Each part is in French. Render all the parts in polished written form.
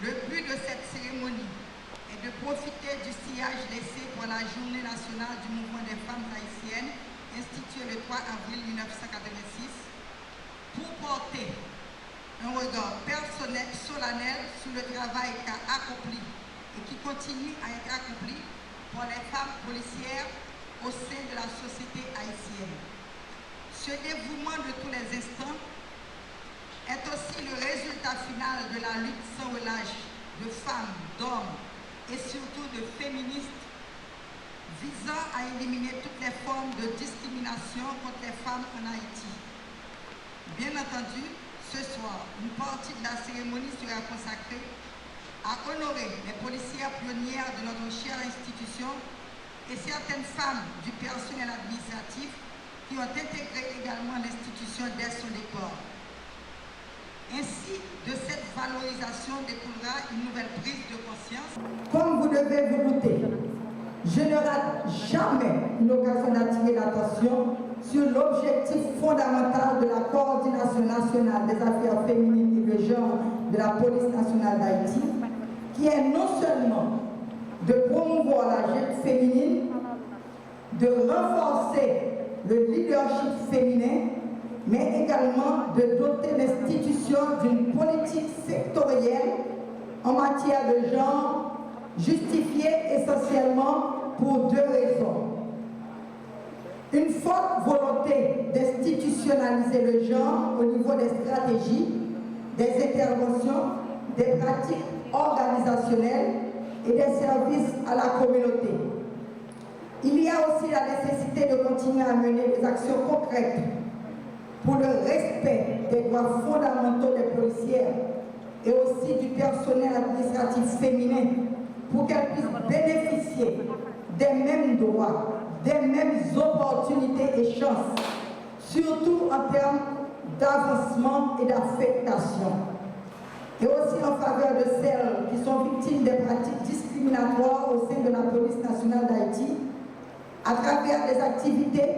Le but de cette cérémonie est de profiter du sillage laissé pour la Journée nationale du mouvement des femmes haïtiennes, instituée le 3 avril 1986, pour porter un regard personnel, solennel sur le travail qu'a accompli et qui continue à être accompli par les femmes policières au sein de la société haïtienne. Ce dévouement de tous les instants est aussi le résultat final de la lutte sans relâche de femmes, d'hommes et surtout de féministes visant à éliminer toutes les formes de discrimination contre les femmes en Haïti. Bien entendu, ce soir, une partie de la cérémonie sera consacrée à honorer les policières pionnières de notre chère institution et certaines femmes du personnel administratif qui ont intégré également l'institution dès son départ. Ainsi, de cette valorisation découlera une nouvelle prise de conscience. Comme vous devez vous douter, je ne rate jamais une occasion d'attirer l'attention sur l'objectif fondamental de la Coordination nationale des affaires féminines et de genre de la Police nationale d'Haïti, qui est non seulement de promouvoir la jeune féminine, de renforcer le leadership féminin, mais également de doter l'institution d'une politique sectorielle en matière de genre, justifiée essentiellement pour deux raisons. Une forte volonté d'institutionnaliser le genre au niveau des stratégies, des interventions, des pratiques organisationnelles et des services à la communauté. Il y a aussi la nécessité de continuer à mener des actions concrètes pour le respect des droits fondamentaux des policières et aussi du personnel administratif féminin pour qu'elles puissent bénéficier des mêmes droits, des mêmes opportunités et chances, surtout en termes d'avancement et d'affectation. Et aussi en faveur de celles qui sont victimes des pratiques discriminatoires au sein de la Police nationale d'Haïti, à travers des activités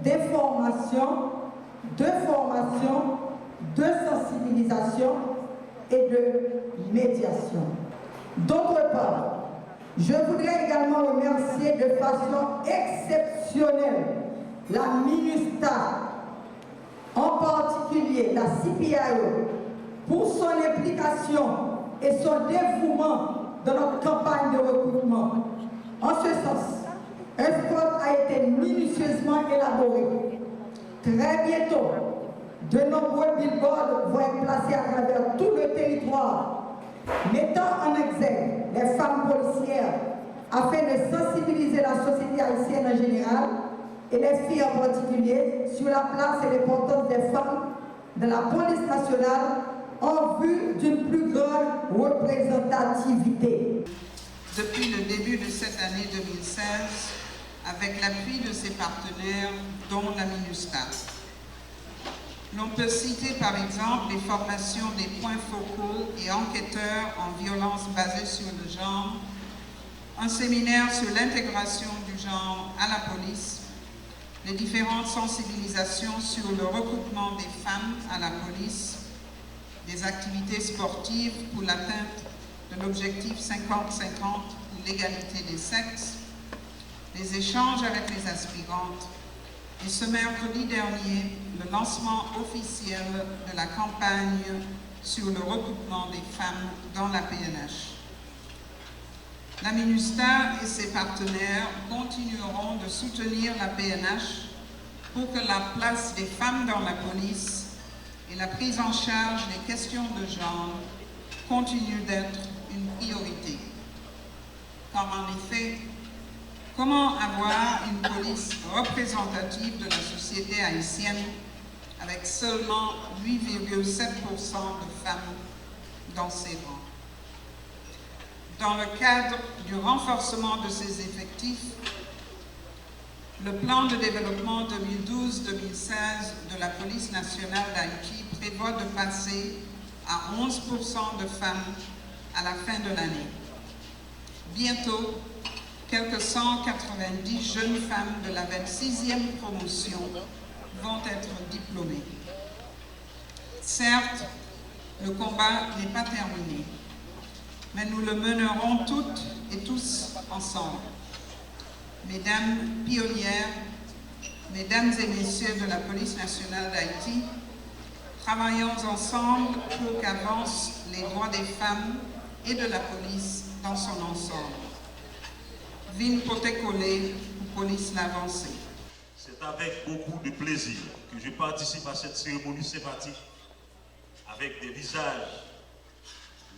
d'information, de formation, de sensibilisation et de médiation. D'autre part, je voudrais également remercier de façon exceptionnelle la MINUSTAH, en particulier la CPIO, pour son implication et son dévouement dans notre campagne de recrutement. En ce sens, un spot a été minutieusement élaboré. Très bientôt, de nombreux billboards vont être placés à travers tout le territoire, mettant en exergue les femmes policières afin de sensibiliser la société haïtienne en général et les filles en particulier sur la place et l'importance des femmes dans la police nationale en vue d'une plus grande représentativité. Depuis le début de cette année 2016, avec l'appui de ses partenaires, dont la MINUSTAH. L'on peut citer par exemple les formations des points focaux et enquêteurs en violence basée sur le genre, un séminaire sur l'intégration du genre à la police, les différentes sensibilisations sur le recrutement des femmes à la police, des activités sportives pour l'atteinte de l'objectif 50-50 pour l'égalité des sexes, des échanges avec les aspirantes et ce mercredi dernier, le lancement officiel de la campagne sur le recrutement des femmes dans la PNH. La MINUSTAH et ses partenaires continueront de soutenir la PNH pour que la place des femmes dans la police et la prise en charge des questions de genre continuent d'être une priorité. Car en effet, comment avoir une police représentative de la société haïtienne avec seulement 8,7% de femmes dans ses rangs? Dans le cadre du renforcement de ses effectifs, le plan de développement 2012-2016 de la Police nationale d'Haïti prévoit de passer à 11% de femmes à la fin de l'année. Bientôt, quelques 190 jeunes femmes de la 26e promotion vont être diplômées. Certes, le combat n'est pas terminé. mais nous le mènerons toutes et tous ensemble. Mesdames pionnières, Mesdames et Messieurs de la Police nationale d'Haïti, travaillons ensemble pour qu'avancent les droits des femmes et de la police dans son ensemble. Vin pote collé pour police l'avancée. C'est avec beaucoup de plaisir que je participe à cette cérémonie sympathique avec des visages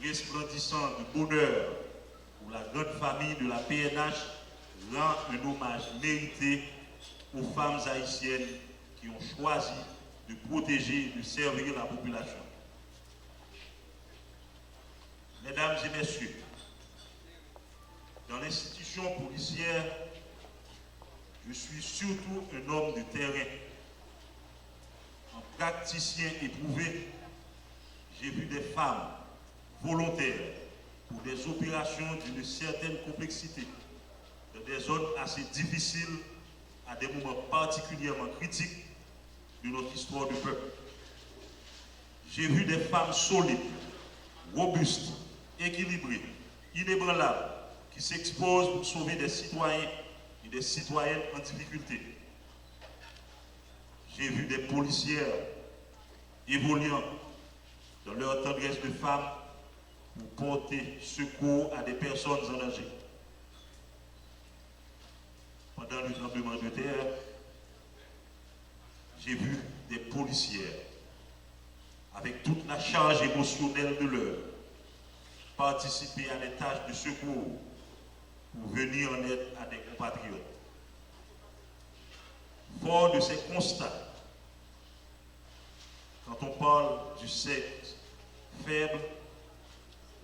resplendissants de bonheur où la grande famille de la PNH rend un hommage mérité aux femmes haïtiennes qui ont choisi de protéger et de servir la population. Mesdames et messieurs, dans l'institution policière, je suis surtout un homme de terrain. En praticien éprouvé, j'ai vu des femmes volontaires pour des opérations d'une certaine complexité, dans des zones assez difficiles, à des moments particulièrement critiques de notre histoire du peuple. J'ai vu des femmes solides, robustes, équilibrées, inébranlables, qui s'exposent pour sauver des citoyens et des citoyennes en difficulté. J'ai vu des policières évoluant dans leur tendresse de femme pour porter secours à des personnes en danger. Pendant le tremblement de terre, j'ai vu des policières, avec toute la charge émotionnelle de l'heure, participer à des tâches de secours pour venir en aide à des compatriotes. Fort de ces constats, quand on parle du sexe faible,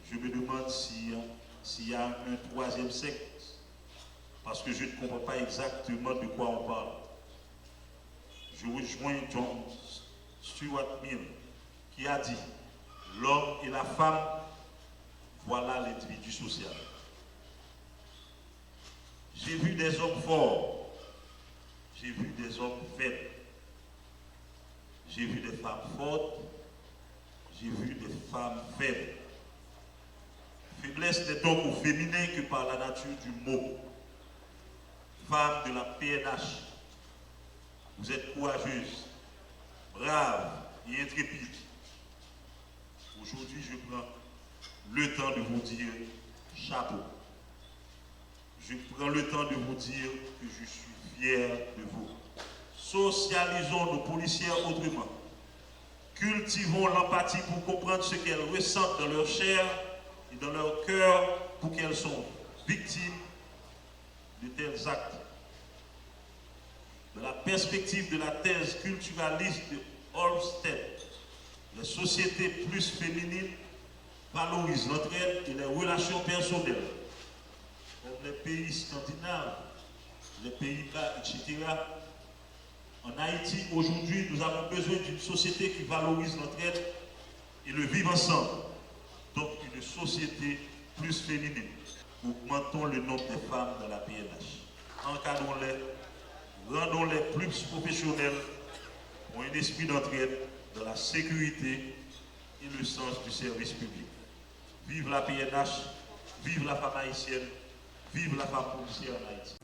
je me demande s'il y a un troisième sexe, parce que je ne comprends pas exactement de quoi on parle. Je rejoins John Stuart Mill qui a dit « L'homme et la femme, voilà l'individu social ». J'ai vu des hommes forts, j'ai vu des hommes faibles, j'ai vu des femmes fortes, j'ai vu des femmes faibles. Faiblesse n'est donc au féminin que par la nature du mot. Femme de la PNH, vous êtes courageuse, brave et intrépide. Aujourd'hui, je prends le temps de vous dire chapeau. Je prends le temps de vous dire que je suis fier de vous. Socialisons nos policières autrement. Cultivons l'empathie pour comprendre ce qu'elles ressentent dans leur chair et dans leur cœur pour qu'elles sont victimes de tels actes. De la perspective de la thèse culturaliste de Olmsted, les sociétés plus féminines valorisent l'entraide et les relations personnelles. Comme les pays scandinaves, les Pays-Bas, etc. En Haïti, aujourd'hui, nous avons besoin d'une société qui valorise l'entraide et le vivre ensemble. Donc une société plus féminine. Augmentons le nombre de femmes dans la PNH. Encadrons-les, rendons-les plus professionnels pour un esprit d'entraide dans la sécurité et le sens du service public. Vive la PNH, vive la femme haïtienne, vive la femme policière en Haïti.